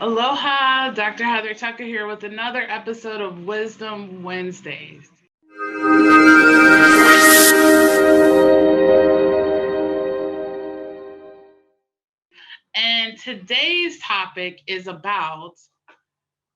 Aloha, Dr. Heather Tucker here with another episode of Wisdom Wednesdays. And today's topic is about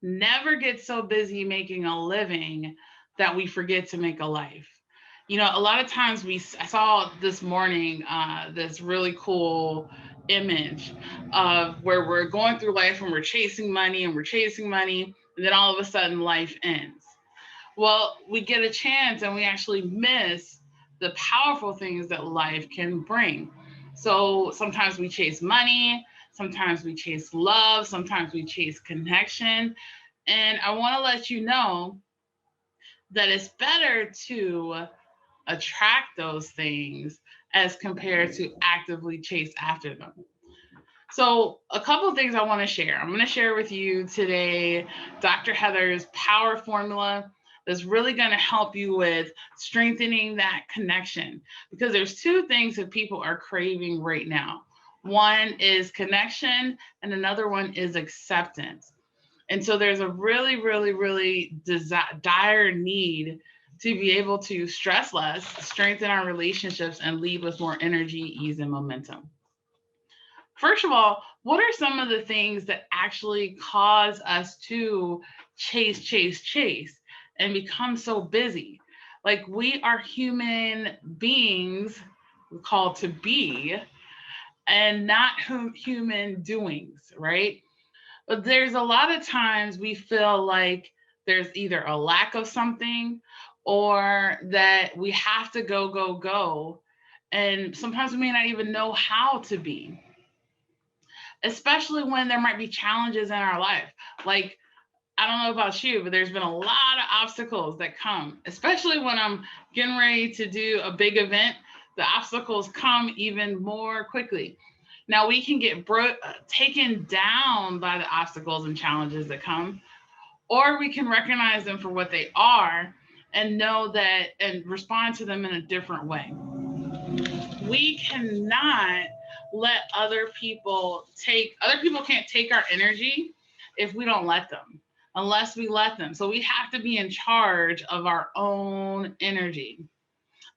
never get so busy making a living that we forget to make a life. A lot of times I saw this morning this really cool image of where we're going through life and we're chasing money and we're chasing money, and then all of a sudden life ends. Well, we get a chance and we actually miss the powerful things that life can bring. So sometimes we chase money, sometimes we chase love, sometimes we chase connection. And I want to let you know that it's better to attract those things as compared to actively chase after them. So, a couple of things I want to share. I'm going to share with you today Dr. Heather's power formula that's really going to help you with strengthening that connection because there's two things that people are craving right now. One is connection, and another one is acceptance. And so there's a really, really, really dire need to be able to stress less, strengthen our relationships, and lead with more energy, ease, and momentum. First of all, what are some of the things that actually cause us to chase, and become so busy? Like we are human beings called to be and not human doings, right? But there's a lot of times we feel like there's either a lack of something or that we have to go, go, go. And sometimes we may not even know how to be, especially when there might be challenges in our life. Like, I don't know about you, but there's been a lot of obstacles that come, especially when I'm getting ready to do a big event. The obstacles come even more quickly. Now we can get taken down by the obstacles and challenges that come, or we can recognize them for what they are and know that and respond to them in a different way. We cannot let other people can't take our energy if we don't let them, unless we let them. So we have to be in charge of our own energy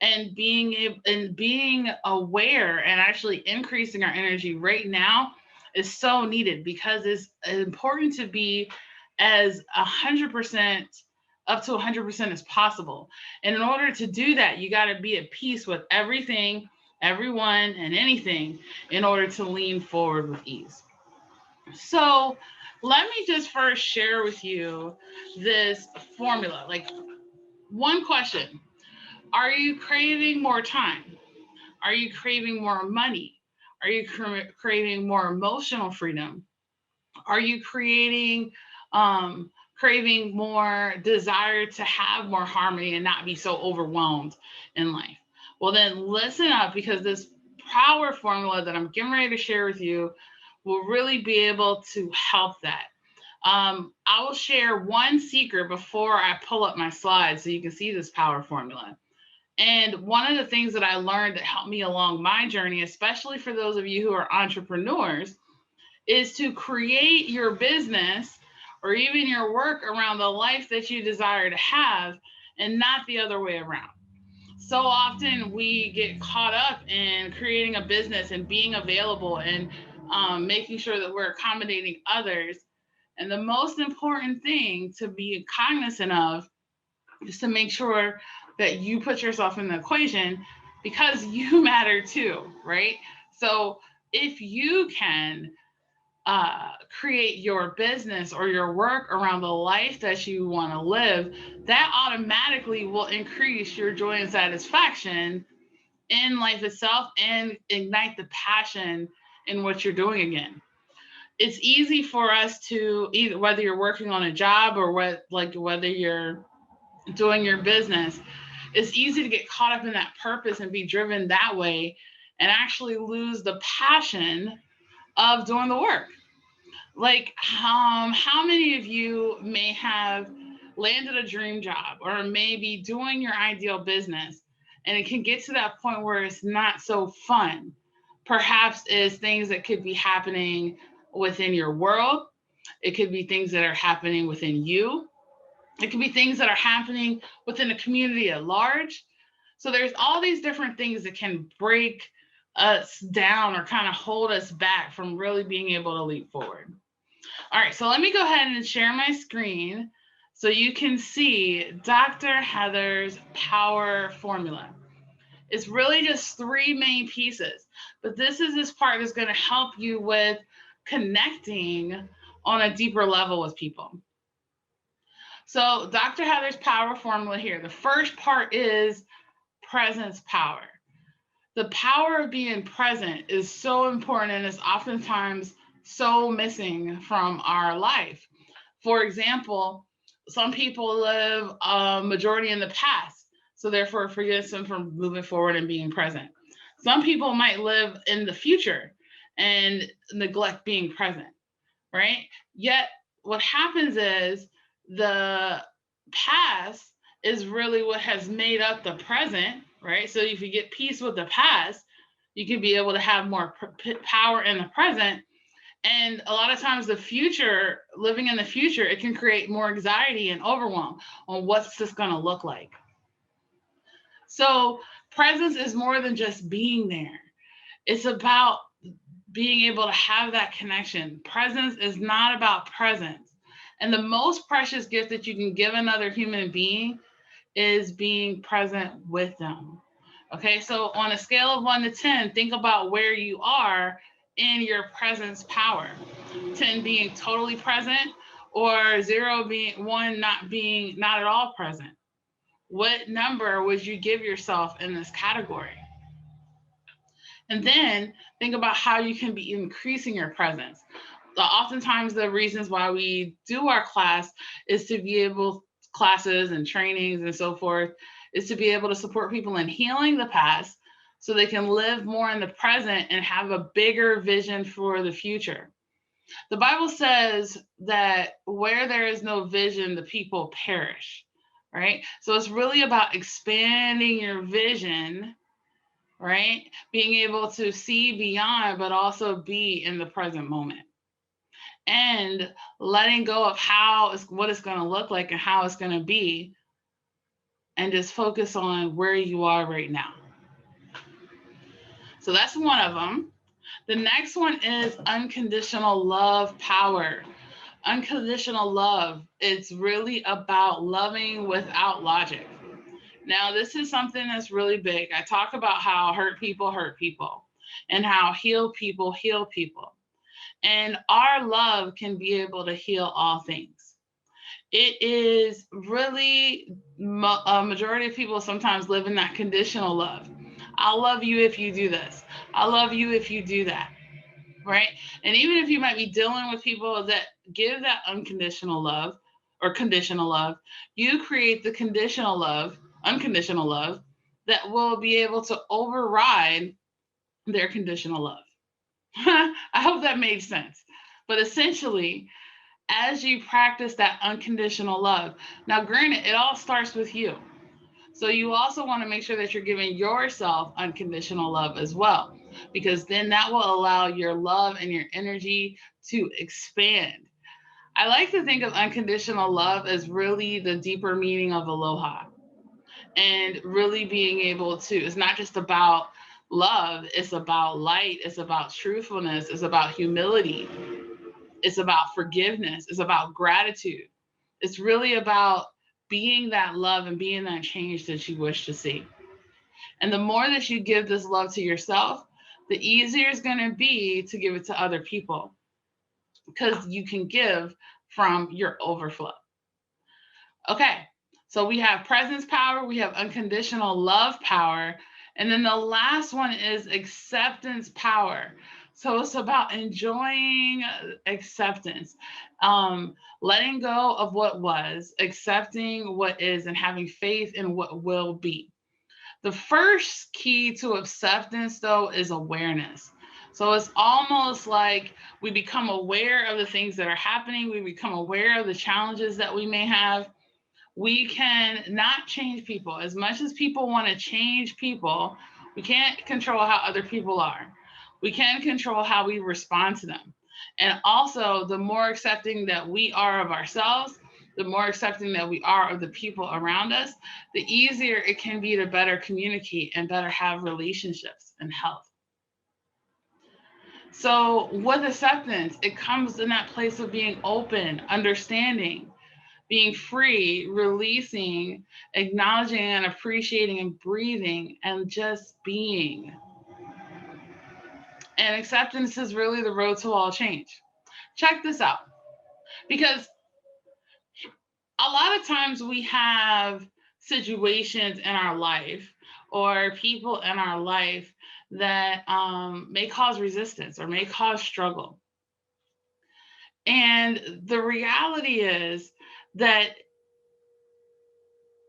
and being aware and actually increasing our energy right now is so needed because it's important to be as 100% up to 100% as possible. And in order to do that, you got to be at peace with everything, everyone, and anything in order to lean forward with ease. So, let me just first share with you this formula. Like, one question: are you craving more time? Are you craving more money? Are you craving more emotional freedom? Are you craving more desire to have more harmony and not be so overwhelmed in life? Well, then listen up because this power formula that I'm getting ready to share with you will really be able to help that. I will share one secret before I pull up my slides so you can see this power formula. And one of the things that I learned that helped me along my journey, especially for those of you who are entrepreneurs, is to create your business or even your work around the life that you desire to have and not the other way around. So often we get caught up in creating a business and being available and making sure that we're accommodating others. And the most important thing to be cognizant of is to make sure that you put yourself in the equation because you matter too, right? So if you can create your business or your work around the life that you want to live, that automatically will increase your joy and satisfaction in life itself and ignite the passion in what you're doing again. It's easy for us to either whether you're working on a job or whether you're doing your business, it's easy to get caught up in that purpose and be driven that way and actually lose the passion of doing the work. Like, how many of you may have landed a dream job or maybe doing your ideal business and it can get to that point where it's not so fun? Perhaps is things that could be happening within your world. It could be things that are happening within you. It could be things that are happening within the community at large. So there's all these different things that can break us down or kind of hold us back from really being able to leap forward. All right, so let me go ahead and share my screen so you can see Dr. Heather's power formula. It's really just three main pieces, but this is this part that's going to help you with connecting on a deeper level with people. So Dr. Heather's power formula here. The first part is presence power. The power of being present is so important and is oftentimes so missing from our life. For example, some people live a majority in the past, so therefore it prevents them from moving forward and being present. Some people might live in the future and neglect being present, right? Yet what happens is the past is really what has made up the present, right? So if you get peace with the past, you can be able to have more power in the present. And a lot of times the future, living in the future, it can create more anxiety and overwhelm on what's this going to look like. So presence is more than just being there. It's about being able to have that connection. Presence is not about presence. And the most precious gift that you can give another human being is being present with them. Okay, so on a scale of 1 to 10, think about where you are in your presence power. 10 being totally present, or 0 being 1 not at all present. What number would you give yourself in this category? And then think about how you can be increasing your presence. Oftentimes the reasons why we do our class is to be able, classes and trainings and so forth, is to be able to support people in healing the past so they can live more in the present and have a bigger vision for the future. The Bible says that where there is no vision, the people perish, right? So it's really about expanding your vision, right? Being able to see beyond, but also be in the present moment. And letting go of what it's going to look like and how it's going to be, and just focus on where you are right now. So that's one of them. The next one is unconditional love power. Unconditional love, it's really about loving without logic. Now, this is something that's really big. I talk about how hurt people, and how heal people. And our love can be able to heal all things. It is really, a majority of people sometimes live in that conditional love. I'll love you if you do this. I'll love you if you do that, right? And even if you might be dealing with people that give that unconditional love or conditional love, you create the unconditional love that will be able to override their conditional love. I hope that made sense. But essentially, as you practice that unconditional love, now granted, it all starts with you. So you also want to make sure that you're giving yourself unconditional love as well, because then that will allow your love and your energy to expand. I like to think of unconditional love as really the deeper meaning of aloha, and really being able to, it's not just about love, it's about light, it's about truthfulness, it's about humility, it's about forgiveness, it's about gratitude. It's really about being that love and being that change that you wish to see. And the more that you give this love to yourself, the easier it's going to be to give it to other people, because you can give from your overflow. Okay, so we have presence power, we have unconditional love power, and then the last one is acceptance power. So it's about enjoying acceptance, letting go of what was, accepting what is, and having faith in what will be. The first key to acceptance, though, is awareness. So it's almost like we become aware of the things that are happening. We become aware of the challenges that we may have. We can not change people. As much as people want to change people, we can't control how other people are. We can control how we respond to them. And also, the more accepting that we are of ourselves, the more accepting that we are of the people around us, the easier it can be to better communicate and better have relationships and health. So, with acceptance, it comes in that place of being open, understanding, being free, releasing, acknowledging and appreciating and breathing and just being. And acceptance is really the road to all change. Check this out. Because a lot of times we have situations in our life or people in our life that may cause resistance or may cause struggle. And the reality is that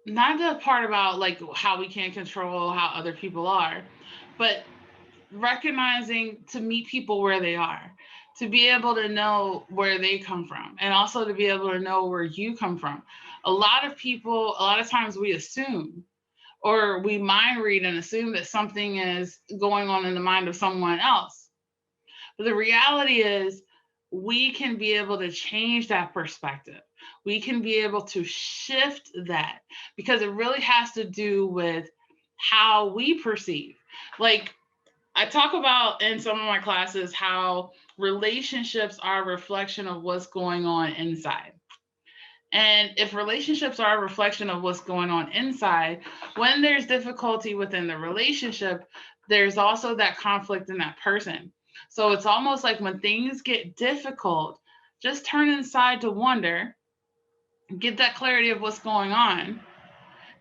not the part about like how we can't control how other people are, but recognizing to meet people where they are, to be able to know where they come from, and also to be able to know where you come from. A lot of people, a lot of times we assume or we mind read and assume that something is going on in the mind of someone else. But the reality is, we can be able to change that perspective. We can be able to shift that because it really has to do with how we perceive. Like, I talk about in some of my classes how relationships are a reflection of what's going on inside. And if relationships are a reflection of what's going on inside, when there's difficulty within the relationship, there's also that conflict in that person. So it's almost like when things get difficult, just turn inside to wonder, get that clarity of what's going on,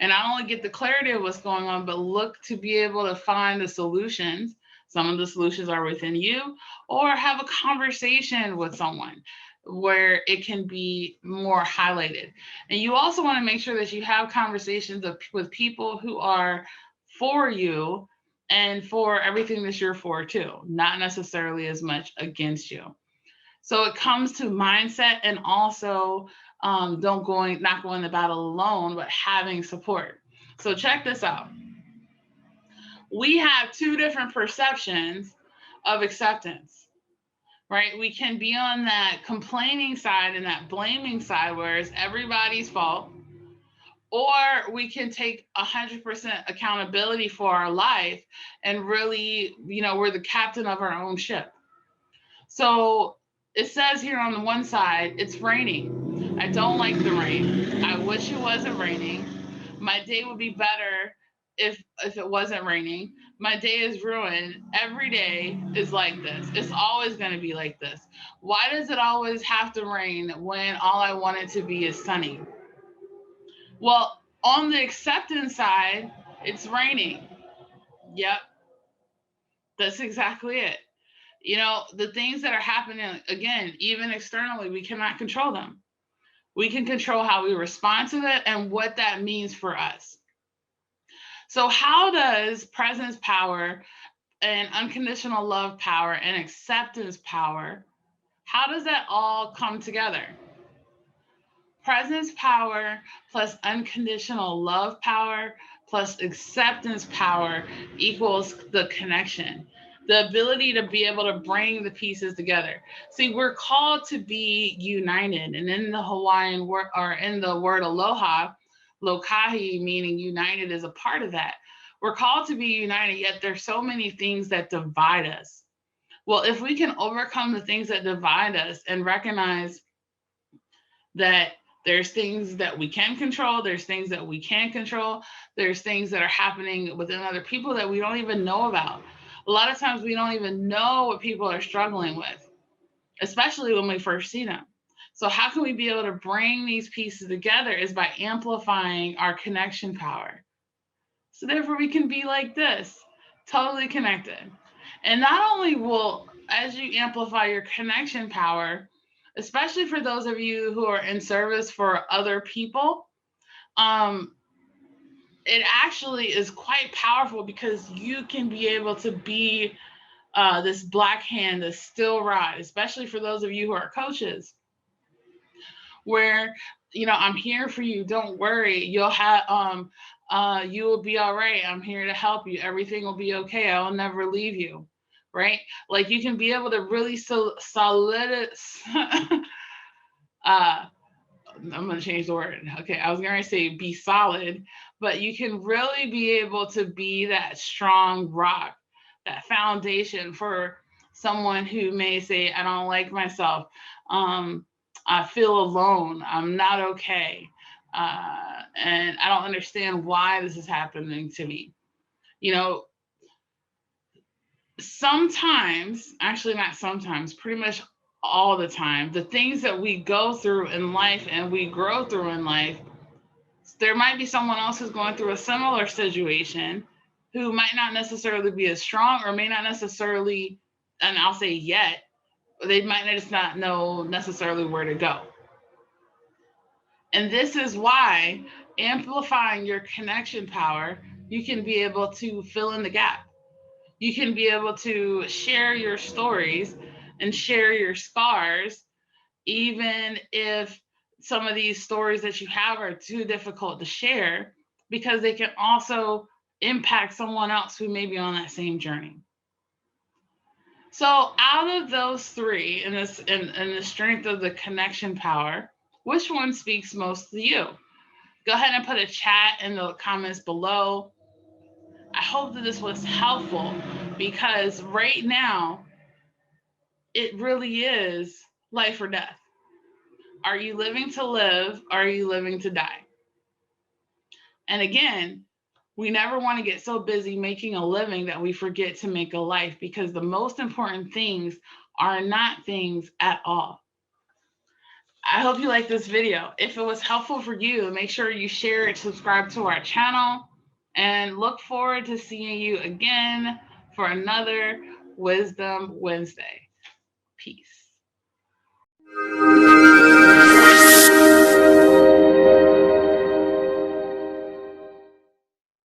and not only get the clarity of what's going on, but look to be able to find the solutions. Some of the solutions are within you, or have a conversation with someone where it can be more highlighted. And you also want to make sure that you have conversations with people who are for you and for everything that you're for too, not necessarily as much against you. So it comes to mindset and also not going to battle alone, but having support. So check this out. We have two different perceptions of acceptance, right? We can be on that complaining side and that blaming side where it's everybody's fault, or we can take 100% accountability for our life and really, we're the captain of our own ship. So it says here on the one side, it's raining. I don't like the rain. I wish it wasn't raining. My day would be better if it wasn't raining. My day is ruined. Every day is like this. It's always going to be like this. Why does it always have to rain when all I want it to be is sunny? Well, on the acceptance side, it's raining. Yep, that's exactly it. The things that are happening, again, even externally, we cannot control them. We can control how we respond to it and what that means for us. So, how does presence power and unconditional love power and acceptance power, how does that all come together? Presence power plus unconditional love power plus acceptance power equals the connection, the ability to be able to bring the pieces together. See, we're called to be united. And in the Hawaiian word, or in the word aloha, lokahi, meaning united, is a part of that. We're called to be united, yet there's so many things that divide us. Well, if we can overcome the things that divide us and recognize that there's things that we can control, there's things that we can't control, there's things that are happening within other people that we don't even know about. A lot of times we don't even know what people are struggling with, especially when we first see them. So how can we be able to bring these pieces together is by amplifying our connection power. So therefore we can be like this, totally connected. And not only will, as you amplify your connection power, especially for those of you who are in service for other people, um, it actually is quite powerful because you can be able to be this black hand, this still rod, especially for those of you who are coaches, where I'm here for you. Don't worry. You will be all right. I'm here to help you. Everything will be okay. I will never leave you. right? Like you can be able to really uh, I'm going to change the word. Okay, I was going to say be solid, but you can really be able to be that strong rock, that foundation for someone who may say, I don't like myself. Um, I feel alone. I'm not okay. And I don't understand why this is happening to me. You know, sometimes, actually, not sometimes, pretty much all the time, the things that we go through in life and we grow through in life, there might be someone else who's going through a similar situation who might not necessarily be as strong or may not necessarily, and I'll say yet, they might just not know necessarily where to go. And this is why amplifying your connection power, you can be able to fill in the gap. You can be able to share your stories and share your scars, even if some of these stories that you have are too difficult to share, because they can also impact someone else who may be on that same journey. So out of those three, in the strength of the connection power, which one speaks most to you? Go ahead and put a chat in the comments below. I hope that this was helpful, because right now it really is life or death. Are you living to live? Or are you living to die? And again, we never want to get so busy making a living that we forget to make a life, because the most important things are not things at all. I hope you like this video. If it was helpful for you, make sure you share it, subscribe to our channel, and look forward to seeing you again for another Wisdom Wednesday. Peace.